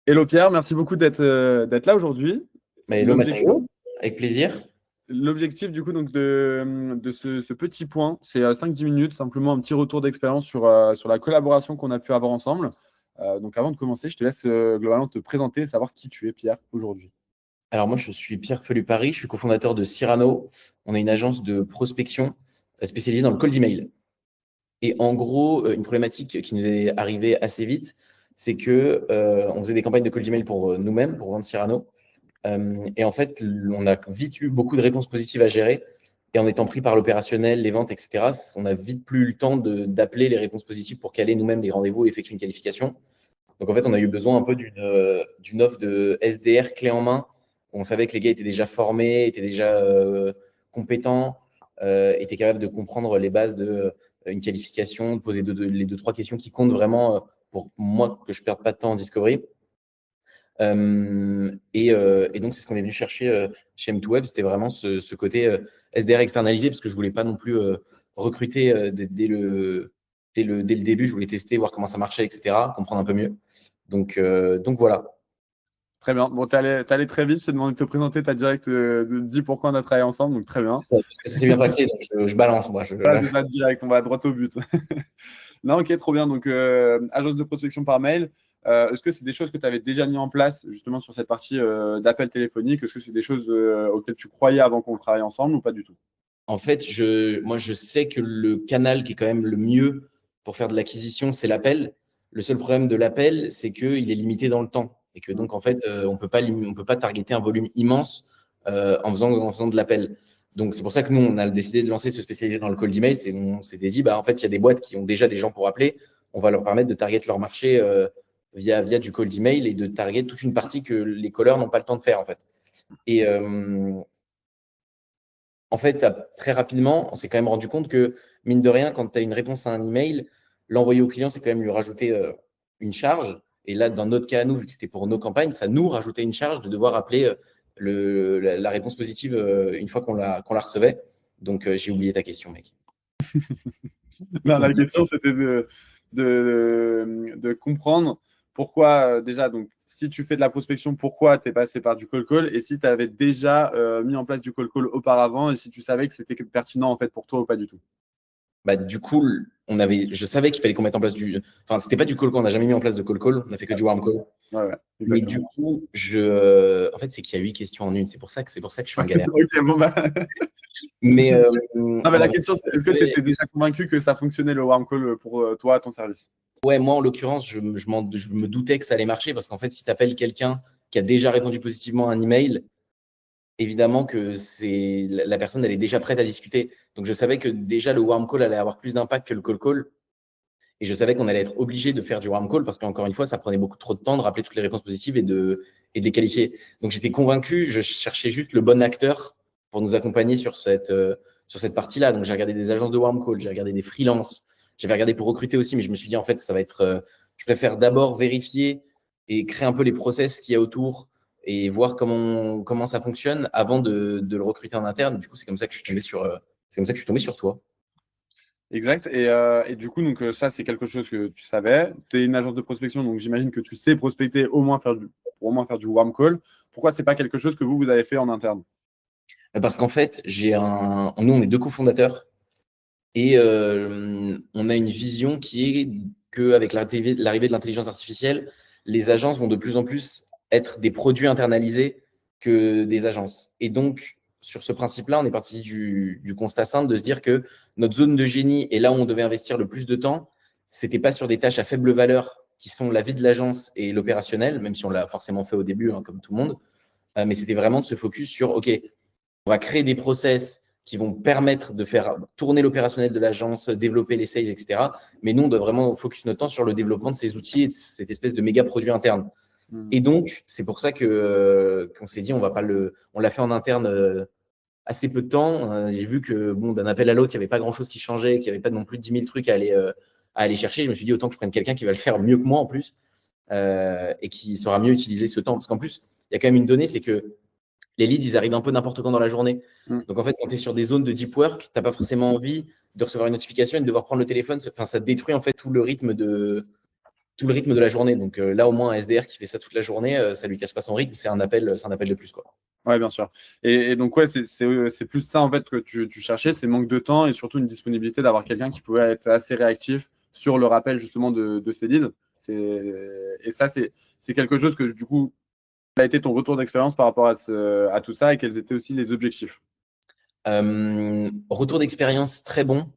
Hello Pierre, merci beaucoup d'être là aujourd'hui. Bah, hello L'objectif, Mathéo, avec plaisir. l'objectif du coup donc de ce petit point, c'est 5-10 minutes, simplement un petit retour d'expérience sur la collaboration qu'on a pu avoir ensemble. Donc avant de commencer, je te laisse globalement te présenter et savoir qui tu es Pierre aujourd'hui. Alors moi, je suis Pierre Felupari, je suis cofondateur de Cyrano. On est une agence de prospection spécialisée dans le cold email. Et en gros, une problématique qui nous est arrivée assez vite, c'est que on faisait des campagnes de cold email pour nous-mêmes, pour vendre Cyrano. Et en fait, on a vite eu beaucoup de réponses positives à gérer. Et en étant pris par l'opérationnel, les ventes, etc., on a vite plus eu le temps d'appeler les réponses positives pour caler nous-mêmes les rendez-vous et effectuer une qualification. Donc en fait, on a eu besoin un peu d'une offre de SDR clé en main. On savait que les gars étaient déjà formés, étaient déjà compétents, étaient capables de comprendre les bases de une qualification, de poser les deux, trois questions qui comptent vraiment pour moi que je ne perde pas de temps en discovery. Et donc, c'est ce qu'on est venu chercher chez M2Web. C'était vraiment ce côté SDR externalisé, parce que je voulais pas non plus recruter dès le début. Je voulais tester, voir comment ça marchait, etc., comprendre un peu mieux. Donc voilà. Très bien. Bon, t'allais très vite, je t'ai demandé de te présenter, t'as direct dit pourquoi on a travaillé ensemble, donc très bien. Parce que ça s'est bien passé, donc je balance. Moi, Voilà, c'est ça, direct, on va droit au but. Non, ok, trop bien. Donc, agence de prospection par mail. Est-ce que c'est des choses que tu avais déjà mis en place justement sur cette partie d'appel téléphonique? Est-ce que c'est des choses auxquelles tu croyais avant qu'on travaille ensemble ou pas du tout? En fait, moi, je sais que le canal qui est quand même le mieux pour faire de l'acquisition, c'est l'appel. Le seul problème de l'appel, c'est qu'il est limité dans le temps et que Mm. donc, en fait, on peut pas targeter un volume immense en faisant de l'appel. Donc, c'est pour ça que nous, on a décidé de lancer, se spécialiser dans le cold email. On s'était dit, bah, en fait, il y a des boîtes qui ont déjà des gens pour appeler. On va leur permettre de target leur marché via du cold email et de target toute une partie que les callers n'ont pas le temps de faire, en fait. Et, en fait, très rapidement, on s'est quand même rendu compte que, mine de rien, quand tu as une réponse à un email, l'envoyer au client, c'est quand même lui rajouter une charge. Et là, dans notre cas à nous, vu que c'était pour nos campagnes, ça nous rajoutait une charge de devoir appeler la réponse positive une fois qu'on la recevait. Donc, j'ai oublié ta question, mec. Non, la question, c'était de comprendre pourquoi, déjà, donc, si tu fais de la prospection, pourquoi tu es passé par du call call et si tu avais déjà mis en place du call call auparavant et si tu savais que c'était pertinent en fait pour toi ou pas du tout. Bah, du coup, je savais qu'il fallait qu'on mette en place Enfin, c'était pas du call call, on n'a jamais mis en place de call call, on a fait que du warm call. Ouais, ouais, Mais du exactement. coup, en fait, c'est qu'il y a 8 questions en une. C'est pour ça que je suis en galère. Ok, bon, bah. Mais Non, mais en la vrai, question, c'est est-ce que tu étais déjà convaincu que ça fonctionnait le warm call pour toi, ton service? ouais, moi, en l'occurrence, je me doutais que ça allait marcher parce qu'en fait, si tu appelles quelqu'un qui a déjà répondu positivement à un email, évidemment que la personne, elle est déjà prête à discuter. Donc, je savais que déjà le warm call allait avoir plus d'impact que le call call. Et je savais qu'on allait être obligé de faire du warm call parce qu'encore une fois, ça prenait beaucoup trop de temps de rappeler toutes les réponses positives et de les qualifier. Donc, j'étais convaincu, je cherchais juste le bon acteur pour nous accompagner sur cette partie-là. Donc, j'ai regardé des agences de warm call, j'ai regardé des freelances, j'avais regardé pour recruter aussi, mais je me suis dit, en fait, ça va être. Je préfère d'abord vérifier et créer un peu les process qu'il y a autour et voir comment ça fonctionne avant de le recruter en interne. Du coup, c'est comme ça que je suis tombé sur toi. Exact. Et du coup, donc, ça, c'est quelque chose que tu savais. Tu es une agence de prospection, donc j'imagine que tu sais prospecter pour au moins faire du warm call. Pourquoi c'est pas quelque chose que vous avez fait en interne? Parce qu'en fait, nous, on est deux cofondateurs. Et on a une vision qui est qu'avec l'arrivée de l'intelligence artificielle, les agences vont de plus en plus être des produits internalisés que des agences. Et donc, sur ce principe-là, on est parti du constat simple de se dire que notre zone de génie et là où on devait investir le plus de temps, c'était pas sur des tâches à faible valeur qui sont la vie de l'agence et l'opérationnel, même si on l'a forcément fait au début, hein, comme tout le monde, mais c'était vraiment de se focus sur, OK, on va créer des process qui vont permettre de faire tourner l'opérationnel de l'agence, développer les sales, etc. Mais nous, on doit vraiment focus notre temps sur le développement de ces outils et de cette espèce de méga produit interne. Hmm. Et donc, c'est pour ça qu'on s'est dit, on l'a fait en interne assez peu de temps. J'ai vu que bon, d'un appel à l'autre, il n'y avait pas grand-chose qui changeait, qu'il n'y avait pas non plus 10 000 trucs à aller chercher. Je me suis dit, autant que je prenne quelqu'un qui va le faire mieux que moi en plus et qui saura mieux utiliser ce temps. Parce qu'en plus, il y a quand même une donnée, c'est que les leads, ils arrivent un peu n'importe quand dans la journée. Hmm. Donc, en fait, quand tu es sur des zones de deep work, tu n'as pas forcément envie de recevoir une notification et de devoir prendre le téléphone. Enfin, ça détruit en fait tout le rythme tout le rythme de la journée. Donc là, au moins, un SDR qui fait ça toute la journée, ça lui casse pas son rythme, c'est un appel de plus, quoi. Ouais, bien sûr. Et donc, ouais, c'est plus ça en fait que tu cherchais, c'est manque de temps et surtout une disponibilité d'avoir quelqu'un qui pouvait être assez réactif sur le rappel justement de ces leads. Et ça, c'est quelque chose que du coup, quel a été ton retour d'expérience par rapport à tout ça et quels étaient aussi les objectifs? Retour d'expérience très bon,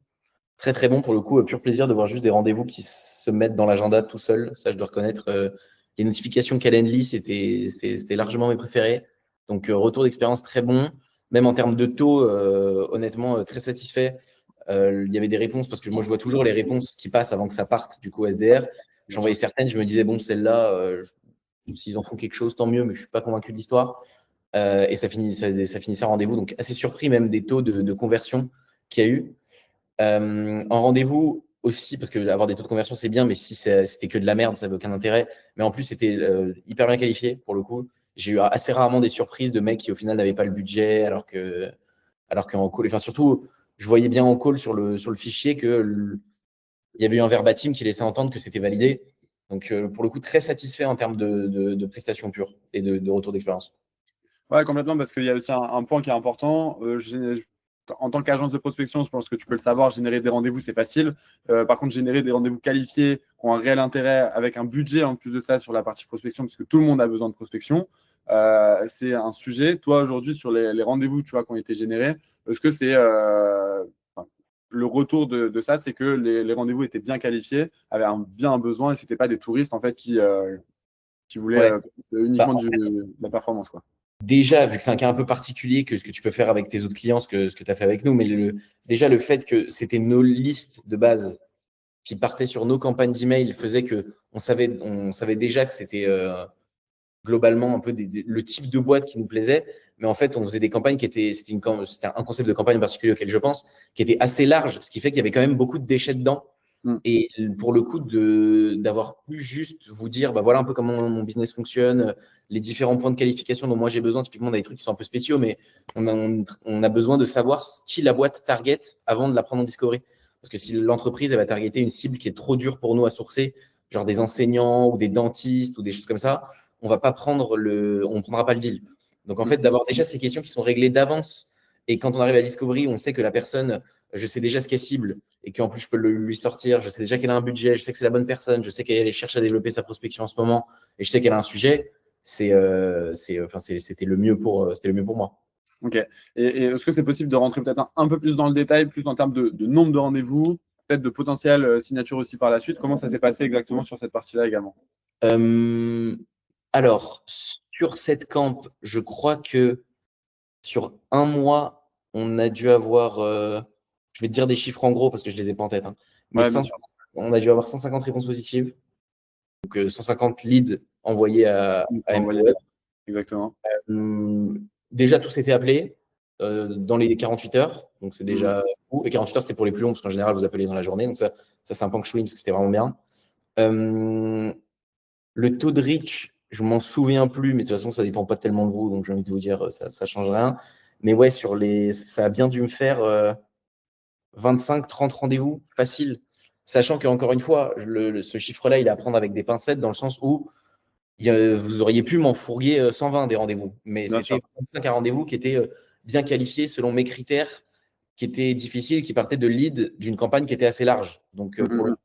très très bon pour le coup. Pur plaisir de voir juste des rendez-vous qui se mettent dans l'agenda tout seul. Ça, je dois reconnaître. Les notifications Calendly, c'était largement mes préférés. Donc retour d'expérience très bon. Même en termes de taux, honnêtement, très satisfait. Il y avait des réponses parce que moi, je vois toujours les réponses qui passent avant que ça parte du coup SDR. Bien J'en voyais sûr. certaines, je me disais, bon, celle-là, s'ils en font quelque chose, tant mieux, mais je suis pas convaincu de l'histoire. Et ça finissait en rendez-vous. Donc, assez surpris même des taux de conversion qu'il y a eu. En rendez-vous aussi, parce que avoir des taux de conversion, c'est bien, mais si c'était que de la merde, ça n'avait aucun intérêt. Mais en plus, c'était hyper bien qualifié pour le coup. J'ai eu assez rarement des surprises de mecs qui, au final, n'avaient pas le budget, alors qu'en call, enfin, surtout, je voyais bien en call sur le fichier il y avait eu un verbatim qui laissait entendre que c'était validé. Donc, pour le coup, très satisfait en termes de prestations pures et de retour d'expérience. Ouais, complètement, parce qu'il y a aussi un point qui est important. En tant qu'agence de prospection, je pense que tu peux le savoir, générer des rendez-vous, c'est facile. Par contre, générer des rendez-vous qualifiés qui ont un réel intérêt avec un budget en plus de ça sur la partie prospection, parce que tout le monde a besoin de prospection, c'est un sujet. Toi, aujourd'hui, sur les rendez-vous tu vois, qui ont été générés, est-ce que c'est enfin, le retour de ça, c'est que les rendez-vous étaient bien qualifiés, avaient bien un besoin et ce n'étaient pas des touristes en fait qui voulaient Ouais. Bah, uniquement de la performance, quoi. déjà, vu que c'est un cas un peu particulier que ce que tu peux faire avec tes autres clients, ce que tu as fait avec nous, mais déjà le fait que c'était nos listes de base qui partaient sur nos campagnes d'email faisait que on savait déjà que c'était globalement un peu le type de boîte qui nous plaisait. Mais en fait, on faisait des campagnes c'était un concept de campagne en particulier auquel je pense, qui était assez large, ce qui fait qu'il y avait quand même beaucoup de déchets dedans. Mm. Et pour le coup, d'avoir pu juste vous dire, bah voilà un peu comment mon business fonctionne, les différents points de qualification dont moi j'ai besoin. Typiquement, on a des trucs qui sont un peu spéciaux, mais on a besoin de savoir qui la boîte target avant de la prendre en discovery. Parce que si l'entreprise elle va targeter une cible qui est trop dure pour nous à sourcer, genre des enseignants ou des dentistes ou des choses comme ça, on prendra pas le deal. Donc en Mm. fait, d'avoir déjà ces questions qui sont réglées d'avance, et quand on arrive à discovery, on sait que la personne, je sais déjà ce qu'elle cible et qu'en plus je peux lui sortir, je sais déjà qu'elle a un budget, je sais que c'est la bonne personne, je sais qu'elle cherche à développer sa prospection en ce moment et je sais qu'elle a un sujet, c'était le mieux pour moi. Ok. Et est-ce que c'est possible de rentrer peut-être un peu plus dans le détail, plus en termes de nombre de rendez-vous, peut-être de potentielles signatures aussi par la suite? Comment ça s'est passé exactement sur cette partie-là également? Euh, alors, sur cette camp, je crois que sur un mois, on a dû avoir, je vais te dire des chiffres en gros parce que je les ai pas en tête, hein, mais Ouais, bien sûr. on a dû avoir 150 réponses positives, donc 150 leads envoyés à Envoyer MWeb. exactement. Déjà, tous étaient appelés dans les 48 heures, donc c'est Mm. déjà fou. Les 48 heures, c'était pour les plus longs, parce qu'en général, vous appelez dans la journée, donc ça c'est un point que je souligne parce que c'était vraiment bien. Euh, le taux de reach, je m'en souviens plus, mais de toute façon, ça dépend pas tellement de vous, donc j'ai envie de vous dire, ça change rien. Mais ouais, ça a bien dû me faire 25-30 rendez-vous facile, sachant qu'encore une fois, ce chiffre-là, il est à prendre avec des pincettes dans le sens où vous auriez pu m'en fourguer 120 des rendez-vous, mais Bien sûr. c'était 25 un rendez-vous qui était bien qualifié selon mes critères, qui étaient difficiles, qui partaient de lead d'une campagne qui était assez large. Donc, Mm, pour mm, le mm.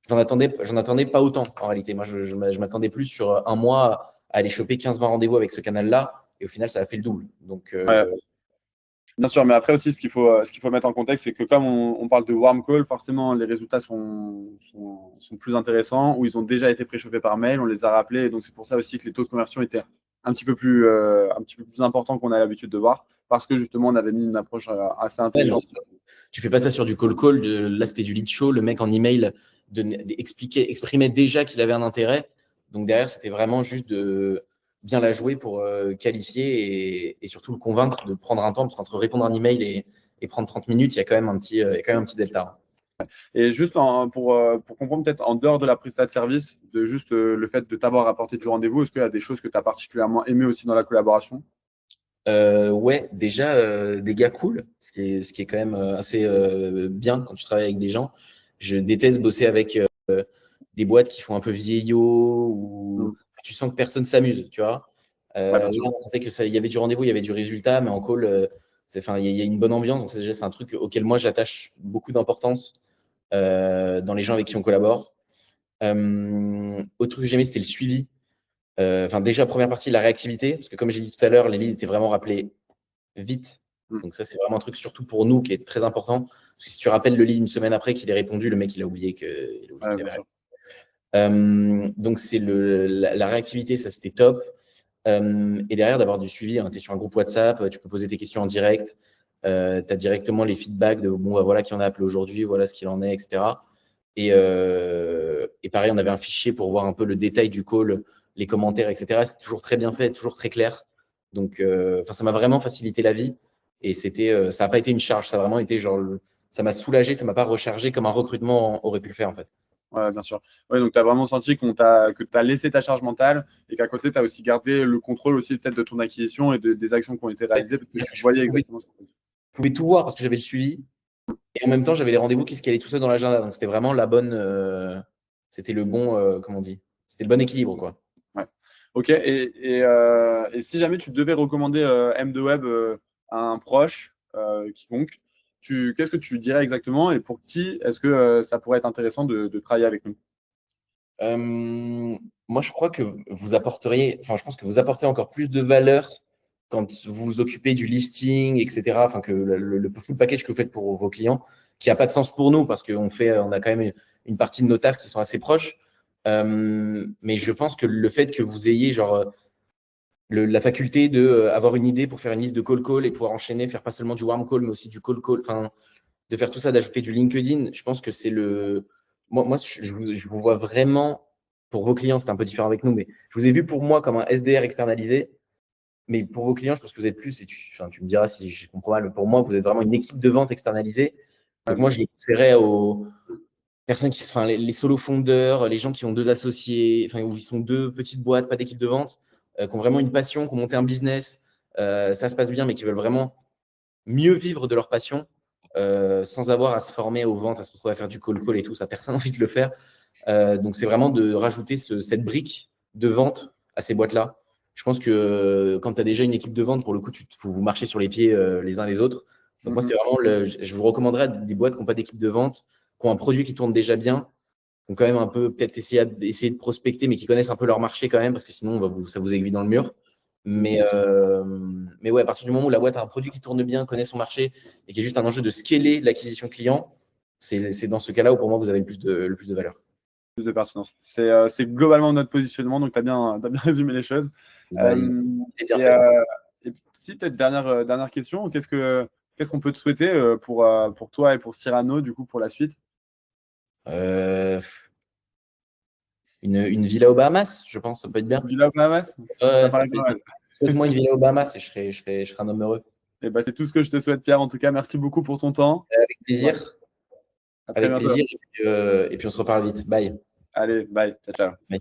j'en attendais pas autant en réalité. Moi, je m'attendais plus sur un mois à aller choper 15-20 rendez-vous avec ce canal-là, et au final, ça a fait le double. Donc, Ouais. Bien sûr, mais après aussi, ce qu'il faut mettre en contexte, c'est que comme on parle de warm call, forcément, les résultats sont plus intéressants, où ils ont déjà été préchauffés par mail, on les a rappelés, et donc c'est pour ça aussi que les taux de conversion étaient un petit peu plus importants qu'on a l'habitude de voir, parce que justement, on avait mis une approche assez ouais, mais intelligente. tu fais pas ça sur du call. Là, c'était du lead show. Le mec en email exprimait déjà qu'il avait un intérêt. Donc derrière, c'était vraiment juste de bien la jouer pour qualifier et surtout le convaincre de prendre un temps, parce qu'entre répondre à un email et prendre 30 minutes, il y a quand même un petit delta. Et juste pour comprendre peut-être en dehors de la prestation de service, de juste le fait de t'avoir apporté du rendez-vous, est-ce qu'il y a des choses que tu as particulièrement aimé aussi dans la collaboration? Ouais, déjà des gars cool, ce qui est quand même assez bien quand tu travailles avec des gens. Je déteste bosser avec des boîtes qui font un peu vieillot ou tu sens que personne s'amuse, tu vois. Ouais, bien Là, sûr. on sentait que il y avait du rendez-vous, il y avait du résultat, mais en call, il y a une bonne ambiance. Donc, c'est un truc auquel moi, j'attache beaucoup d'importance dans les gens avec qui on collabore. Autre truc que j'aimais, c'était le suivi. Enfin, déjà, première partie, la réactivité, parce que comme j'ai dit tout à l'heure, les leads étaient vraiment rappelés vite. Mm. Donc ça, c'est vraiment un truc, surtout pour nous, qui est très important. Parce que si tu rappelles le lead une semaine après qu'il ait répondu, le mec, il a oublié qu'il Ouais, avait bien répondu. sûr. Donc c'est la réactivité, ça c'était top. Et derrière, d'avoir du suivi, hein, tu es sur un groupe WhatsApp, tu peux poser tes questions en direct. Tu as directement les feedbacks de bon, bah, voilà qui en a appelé aujourd'hui, voilà ce qu'il en est, etc. Et pareil, on avait un fichier pour voir un peu le détail du call, les commentaires, etc. C'est toujours très bien fait, toujours très clair. Donc, ça m'a vraiment facilité la vie. Et ça n'a pas été une charge, ça a vraiment été genre, ça m'a soulagé, ça m'a pas rechargé comme un recrutement aurait pu le faire en fait. Ouais, bien sûr. Ouais, donc tu as vraiment senti que tu as laissé ta charge mentale et qu'à côté, tu as aussi gardé le contrôle aussi peut-être de ton acquisition et des actions qui ont été réalisées parce que tu voyais exactement ce que tu Je pouvais tout voir parce que j'avais le suivi. Et en même temps, j'avais les rendez-vous qui se calaient tout seul dans l'agenda. Donc, c'était vraiment la bonne. C'était le bon. Comment on dit? C'était le bon équilibre, quoi. Ouais. Ok. Et si jamais tu devais recommander M2Web à un proche, quiconque, qu'est-ce que tu dirais exactement et pour qui est-ce que ça pourrait être intéressant de travailler avec nous? Moi, je crois que vous apporteriez. Enfin, je pense que vous apportez encore plus de valeur quand vous vous occupez du listing, etc. Enfin, que le full package que vous faites pour vos clients, qui n'a pas de sens pour nous parce on a quand même une partie de nos tafs qui sont assez proches. Mais je pense que le fait que vous ayez genre la faculté de avoir une idée pour faire une liste de call et pouvoir enchaîner, faire pas seulement du warm call, mais aussi du call, enfin, de faire tout ça, d'ajouter du LinkedIn, je pense que c'est le. Moi je vous vois vraiment, pour vos clients, c'est un peu différent avec nous, mais je vous ai vu pour moi comme un SDR externalisé, mais pour vos clients, je pense que vous êtes plus, et tu me diras si je comprends mal, mais pour moi, vous êtes vraiment une équipe de vente externalisée. Ouais, Donc bien moi, sûr. je le conseillerais aux personnes enfin, les solo fondeurs, les gens qui ont deux associés, enfin, où ils sont deux petites boîtes, pas d'équipe de vente, qui ont vraiment une passion, qui ont monté un business, ça se passe bien, mais qui veulent vraiment mieux vivre de leur passion sans avoir à se former aux ventes, à se retrouver à faire du call et tout, ça, personne n'a envie de le faire. Donc, c'est vraiment de rajouter cette brique de vente à ces boîtes-là. Je pense que quand tu as déjà une équipe de vente, pour le coup, vous marchez sur les pieds les uns les autres. Donc, moi, Mhm. c'est vraiment je vous recommanderais des boîtes qui n'ont pas d'équipe de vente, qui ont un produit qui tourne déjà bien, qui ont quand même un peu peut-être essayer de prospecter, mais qui connaissent un peu leur marché quand même, parce que sinon, ça vous aiguille dans le mur. Mais ouais, à partir du moment où la boîte a un produit qui tourne bien, connaît son marché et qui est juste un enjeu de scaler l'acquisition client, c'est dans ce cas-là où pour moi vous avez le plus de valeur. Plus de pertinence. C'est globalement notre positionnement, donc tu as bien résumé les choses. Bah, Euh, c'est bien et, fait. euh, et si peut-être dernière question, qu'est-ce qu'on peut te souhaiter pour toi et pour Cyrano, du coup, pour la suite? Euh, une villa aux Bahamas, je pense, ça peut être bien. Villa Bahamas, ça Ouais, ça paraît peut pas être bien. mal. Souhaite-moi une villa aux Bahamas et je serai un homme heureux. Et bah, c'est tout ce que je te souhaite, Pierre. En tout cas, merci beaucoup pour ton temps. Avec plaisir. À très Avec bientôt. plaisir. Et puis on se reparle vite. Bye. Allez, bye. Ciao, ciao. Bye.